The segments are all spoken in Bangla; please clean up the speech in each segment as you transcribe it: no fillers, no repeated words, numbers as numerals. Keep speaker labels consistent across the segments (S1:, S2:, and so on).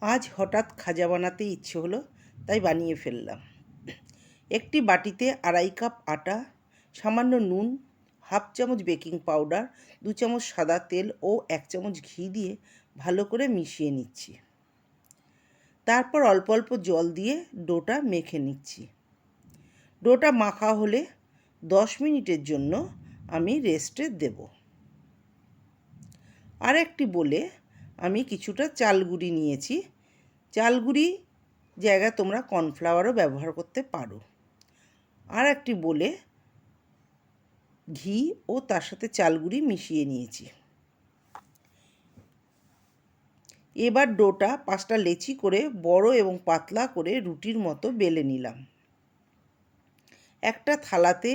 S1: আজ হঠাৎ খাজা বানাতে ইচ্ছে হলো, তাই বানিয়ে ফেললাম। একটি বাটিতে 2.5 কাপ আটা, সামান্য নুন, হাফ চামচ বেকিং পাউডার, 2 চামচ সাদা তেল ও 1 চামচ ঘি দিয়ে ভালো করে মিশিয়ে নিচ্ছি। তারপর অল্প অল্প জল দিয়ে ডোটা মেখে নিচ্ছি। ডোটা মাখা হলে 10 মিনিটের জন্য আমি রেস্টে দেব। আর একটি বলে আমি কিছুটা চাল গুঁড়ি নিয়েছি। চাল গুঁড়ি জায়গায় তোমরা কর্নফ্লাওয়ারও ব্যবহার করতে পারো। আর একটি বলে ঘি ও তার সাথে চাল গুঁড়ি মিশিয়ে নিয়েছি। এবার ডোটা 5টা লেচি করে বড় এবং পাতলা করে রুটির মতো বেলে নিলাম। একটা থালাতে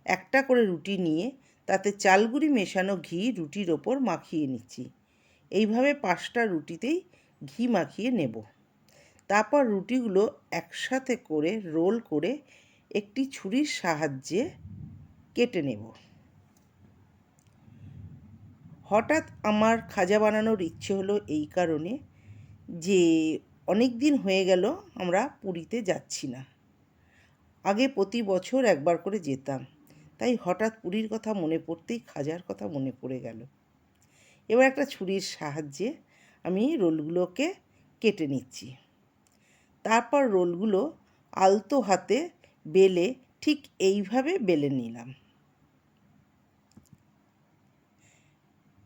S1: একটা করে রুটি নিয়ে তাতে চাল গুঁড়ি মেশানো ঘি রুটির ওপর মাখিয়ে নিচ্ছি। এইভাবে 5টা রুটিতেই ঘি মাখিয়ে নেব। তারপর রুটিগুলো একসাথে করে রোল করে একটি ছুরির সাহায্যে কেটে নেব। হঠাৎ আমার খাজা বানানোর ইচ্ছে হলো এই কারণে যে অনেক দিন হয়ে গেল আমরা পুরীতে যাচ্ছি না। আগে প্রতি বছর একবার করে যেতাম, তাই হঠাৎ পুরীর কথা মনে পড়তেই খাজার কথা মনে পড়ে গেল। এবার একটা ছুরির সাহায্যে আমি রোলগুলোকে কেটে নিচ্ছি। তারপর রোলগুলো আলতো হাতে বেলে ঠিক এইভাবে বেলে নিলাম।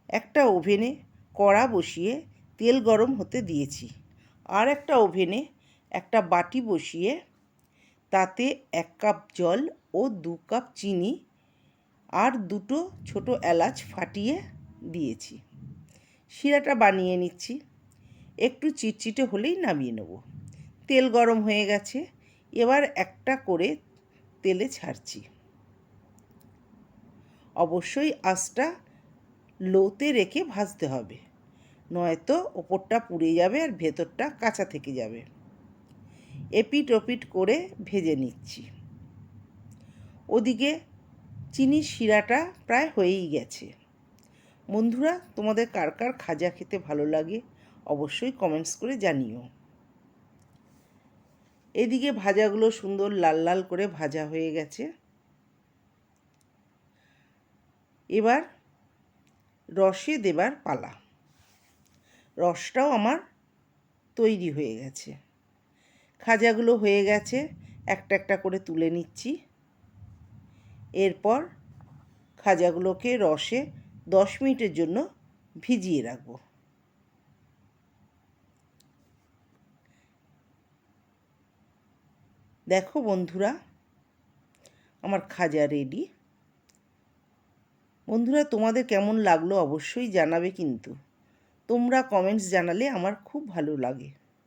S1: একটা ওভেনে কড়া বসিয়ে তেল গরম হতে দিয়েছি। আর একটা ওভেনে একটা বাটি বসিয়ে তাতে 1 কাপ জল ও 2 কাপ চিনি আর 2টো ছোটো এলাচ ফাটিয়ে দিয়েছি। শিরাটা বানিয়ে নিচ্ছি। একটু চিটচিটে হলেই নামিয়ে নেব। তেল গরম হয়ে গেছে, এবার একটা করে তেলে ছাড়ছি। অবশ্যই আঁচটা লোতে রেখে ভাজতে হবে, নয়তো ওপরটা পুড়ে যাবে আর ভেতরটা কাঁচা থেকে যাবে। এপিট ওপিট করে ভেজে নিচ্ছি। ওদিকে চিনির শিরাটা প্রায় হয়েই গেছে। বন্ধুরা, তোমাদের কার কার খাজা খেতে ভালো লাগে অবশ্যই কমেন্টস করে জানিও। এদিকে ভাজাগুলো সুন্দর লাল লাল করে ভাজা হয়ে গেছে। এবার রসে দেবার পালা। রসটাও আমার তৈরি হয়ে গেছে। খাজাগুলো হয়ে গেছে, একটা একটা করে তুলে নিচ্ছি। এরপর খাজাগুলোকে রসে 10 মিনিটের জন্য ভিজিয়ে রাখব। দেখো বন্ধুরা, আমার খাজা রেডি। বন্ধুরা, তোমাদের কেমন লাগলো অবশ্যই জানাবে কিন্তু। তোমরা কমেন্টস জানালে আমার খুব ভালো লাগে।